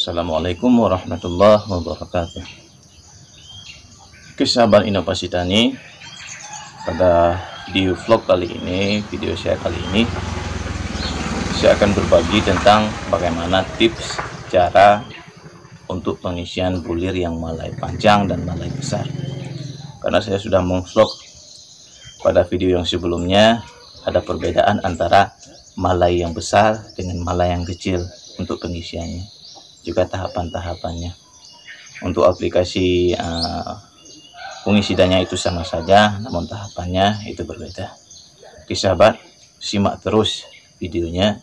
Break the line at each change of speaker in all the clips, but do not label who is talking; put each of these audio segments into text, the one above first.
Assalamualaikum warahmatullahi wabarakatuh. Oke sahabat inovasi tani, pada video vlog kali ini, video saya kali ini, saya akan berbagi tentang bagaimana tips cara untuk pengisian bulir yang malai panjang dan malai besar. Karena saya sudah mengvlog pada video yang sebelumnya, ada perbedaan antara malai yang besar dengan malai yang kecil untuk pengisiannya, juga tahapan-tahapannya. Untuk aplikasi fungisidanya itu sama saja, namun tahapannya itu berbeda. Oke sahabat, simak terus videonya.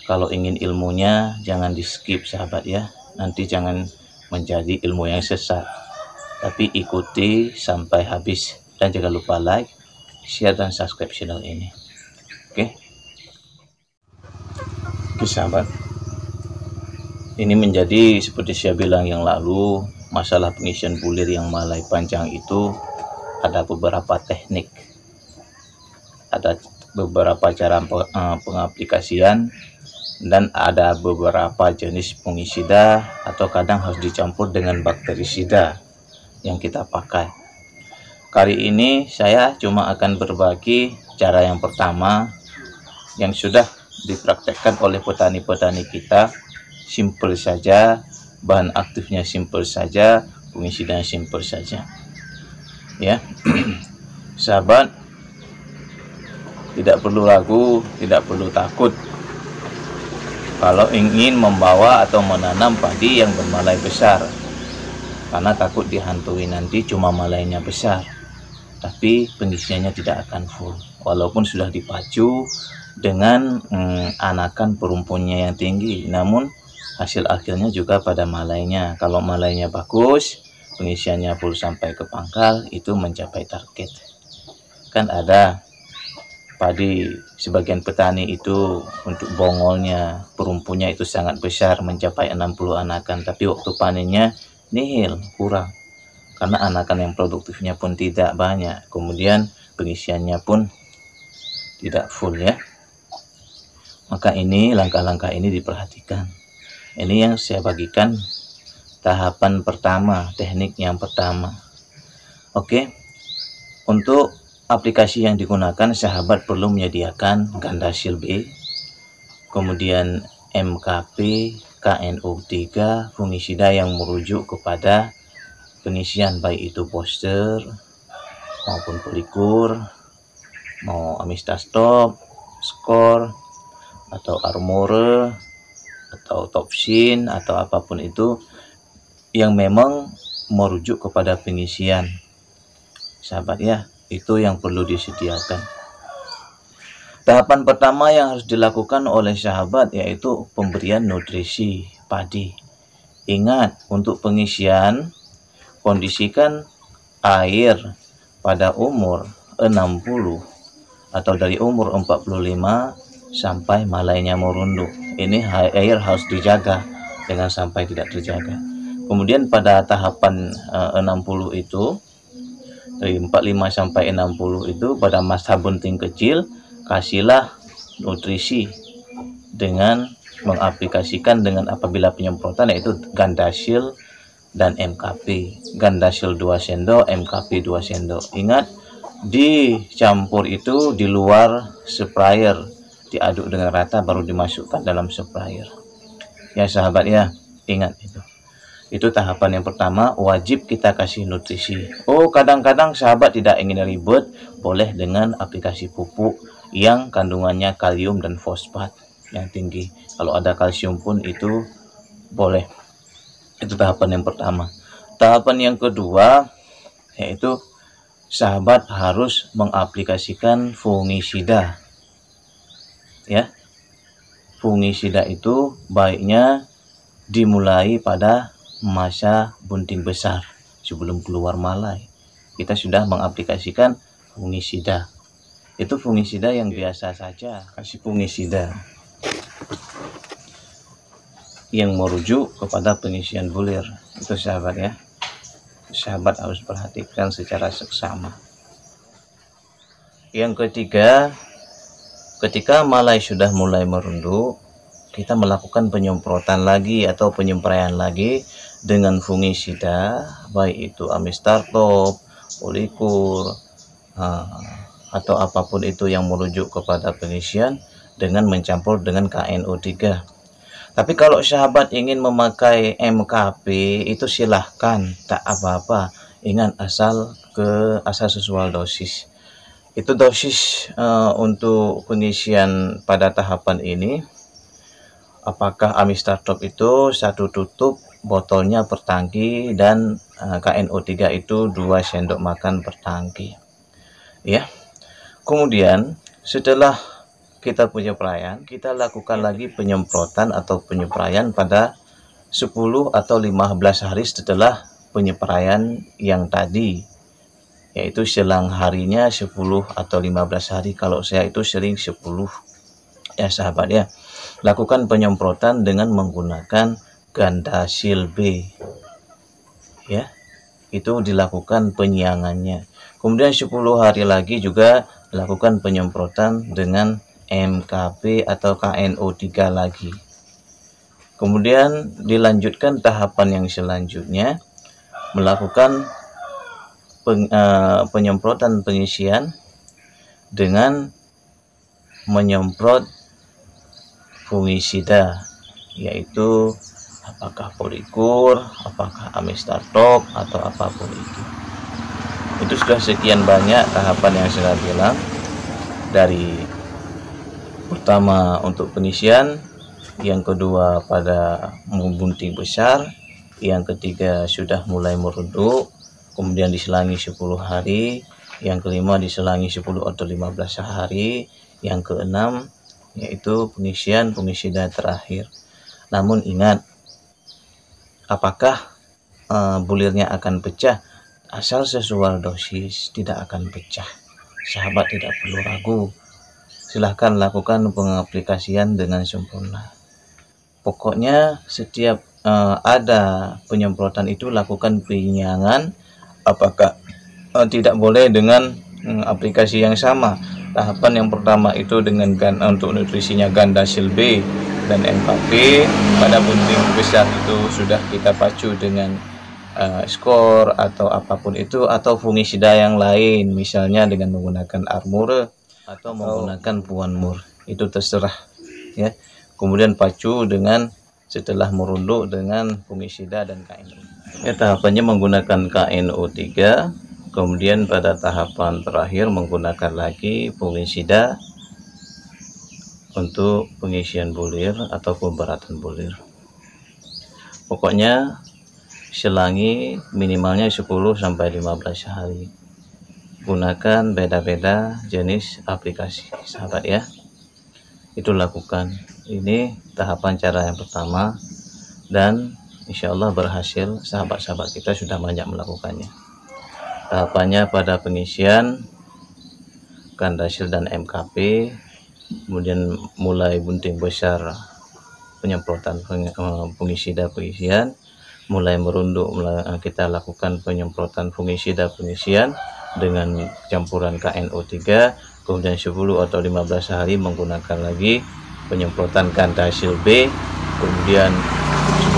Kalau ingin ilmunya jangan di skip sahabat ya, nanti jangan menjadi ilmu yang sesat, tapi ikuti sampai habis. Dan jangan lupa like, share, dan subscribe channel ini. Oke sahabat, ini menjadi seperti saya bilang yang lalu, masalah pengisian bulir yang malai panjang itu ada beberapa teknik, ada beberapa cara pengaplikasian, dan ada beberapa jenis fungisida atau kadang harus dicampur dengan bakterisida yang kita pakai. Kali ini saya cuma akan berbagi cara yang pertama yang sudah dipraktekkan oleh petani-petani kita. Simple saja, bahan aktifnya simple saja, fungisidanya simple saja ya. Sahabat, tidak perlu ragu, tidak perlu takut kalau ingin membawa atau menanam padi yang bermalai besar, karena takut dihantui nanti cuma malainya besar tapi pengisiannya tidak akan full, walaupun sudah dipacu dengan anakan perumpunnya yang tinggi, namun hasil akhirnya juga pada malainya. Kalau malainya bagus, pengisiannya full sampai ke pangkal, itu mencapai target. Kan ada padi sebagian petani itu untuk bongolnya, perumpunya itu sangat besar, mencapai 60 anakan, tapi waktu panennya nihil, kurang. Karena anakan yang produktifnya pun tidak banyak, kemudian pengisiannya pun tidak full ya. Maka ini langkah-langkah ini diperhatikan. Ini yang saya bagikan tahapan pertama, teknik yang pertama. Oke, untuk aplikasi yang digunakan, sahabat perlu menyediakan Gandasil B, kemudian MKP, KNO3, fungisida yang merujuk kepada pengisian, baik itu booster maupun pelikur, mau Amistastop, Skor, atau Armore, atau Topsin, atau apapun itu yang memang merujuk kepada pengisian sahabat ya, itu yang perlu disediakan. Tahapan pertama yang harus dilakukan oleh sahabat yaitu pemberian nutrisi padi. Ingat, untuk pengisian kondisikan air pada umur 60 atau dari umur 45 sampai malainya merunduk. Ini air harus dijaga, jangan sampai tidak terjaga. Kemudian pada tahapan 60 itu, dari 45 sampai 60 itu, pada masa bunting kecil, kasihlah nutrisi dengan mengaplikasikan dengan apabila penyemprotan yaitu Gandasil dan MKP. Gandasil 2 sendok, MKP 2 sendok. Ingat, dicampur itu di luar sprayer, diaduk dengan rata baru dimasukkan dalam sprayer ya sahabat ya. Ingat itu tahapan yang pertama, wajib kita kasih nutrisi. Oh, kadang-kadang sahabat tidak ingin ribet, boleh dengan aplikasi pupuk yang kandungannya kalium dan fosfat yang tinggi. Kalau ada kalsium pun itu boleh. Itu tahapan yang pertama. Tahapan yang kedua yaitu sahabat harus mengaplikasikan fungisida ya. Fungisida itu baiknya dimulai pada masa bunting besar, sebelum keluar malai kita sudah mengaplikasikan fungisida. Itu fungisida yang biasa saja, kasih fungisida yang merujuk kepada pengisian bulir. Itu sahabat ya, sahabat harus perhatikan secara seksama. Yang ketiga, ketika malai sudah mulai merunduk, kita melakukan penyemprotan lagi atau penyempraian lagi dengan fungisida, baik itu Amistartop, Polikur, atau apapun itu yang merujuk kepada pengisian dengan mencampur dengan KNO3. Tapi kalau sahabat ingin memakai MKP itu silahkan, tak apa-apa. Ingat asal sesuai dosis. Itu dosis untuk pengisian pada tahapan ini. Apakah Amistartop itu 1 tutup botolnya per tangki dan KNO3 itu 2 sendok makan per tangki. Ya. Kemudian setelah kita punya penyempraian, kita lakukan lagi penyemprotan atau penyempraian pada 10 atau 15 hari setelah penyempraian yang tadi, yaitu selang harinya 10 atau 15 hari. Kalau saya itu sering 10 ya sahabat ya. Lakukan penyemprotan dengan menggunakan Gandasil B ya, itu dilakukan penyiangannya. Kemudian 10 hari lagi juga lakukan penyemprotan dengan MKP atau KNO3 lagi. Kemudian dilanjutkan tahapan yang selanjutnya, melakukan penyemprotan pengisian dengan menyemprot fungisida, yaitu apakah Polikur, apakah Amistartop, atau apapun itu. Itu sudah sekian banyak tahapan yang saya bilang. Dari pertama untuk pengisian, yang kedua pada membunting besar, yang ketiga sudah mulai meredup, kemudian diselangi 10 hari, yang kelima diselangi 10 atau 15 hari, yang keenam yaitu pengisian fungisida terakhir. Namun ingat, apakah bulirnya akan pecah? Asal sesuai dosis tidak akan pecah. Sahabat tidak perlu ragu, silahkan lakukan pengaplikasian dengan sempurna. Pokoknya setiap ada penyemprotan itu lakukan penyiangan. Apakah tidak boleh dengan aplikasi yang sama. Tahapan yang pertama itu dengan untuk nutrisinya Gandasil B dan MKP. Pada bunting besar itu sudah kita pacu dengan skor atau apapun itu, atau fungisida yang lain, misalnya dengan menggunakan Armure atau menggunakan Puanmur, itu terserah ya. Kemudian pacu dengan setelah merunduk dengan fungisida dan KNO. Ya, tahapannya menggunakan KNO3. Kemudian pada tahapan terakhir menggunakan lagi fungisida untuk pengisian bulir atau pemberatan bulir. Pokoknya selangi minimalnya 10 sampai 15 hari. Gunakan beda-beda jenis aplikasi sahabat ya. Itu lakukan. Ini tahapan cara yang pertama, dan insya Allah berhasil. Sahabat-sahabat kita sudah banyak melakukannya. Tahapannya pada pengisian Gandasil dan MKP, kemudian mulai bunting besar penyemprotan fungisida pengisian, mulai merunduk kita lakukan penyemprotan fungisida pengisian dengan campuran KNO3, kemudian 10 atau 15 hari menggunakan lagi penyemprotan Gandasil B, kemudian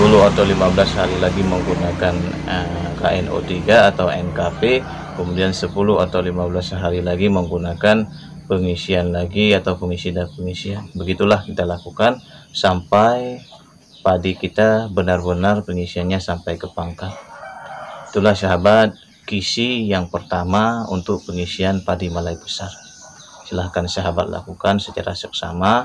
10 atau 15 hari lagi menggunakan KNO3 atau NKP, kemudian 10 atau 15 hari lagi menggunakan pengisian lagi atau fungisida pengisian. Begitulah kita lakukan sampai padi kita benar-benar pengisiannya sampai ke pangkal. Itulah sahabat kisi yang pertama untuk pengisian padi malai besar. Silahkan sahabat lakukan secara seksama.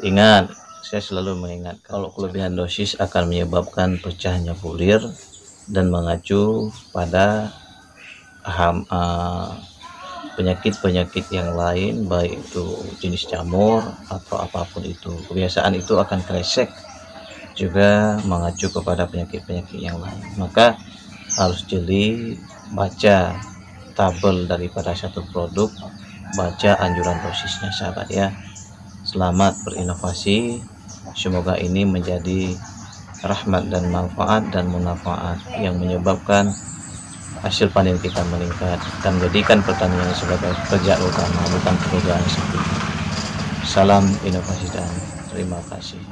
Ingat, saya selalu mengingatkan kalau kelebihan dosis akan menyebabkan pecahnya bulir dan mengacu pada penyakit-penyakit yang lain, baik itu jenis jamur atau apapun itu. Kebiasaan itu akan kresek, juga mengacu kepada penyakit-penyakit yang lain. Maka harus jeli, baca tabel daripada satu produk, baca anjuran dosisnya sahabat ya. Selamat berinovasi, semoga ini menjadi rahmat dan manfaat dan munafaat yang menyebabkan hasil panen kita meningkat dan menjadikan pertanian sebagai pekerjaan utama, bukan pekerjaan sampingan. Salam inovasi dan terima kasih.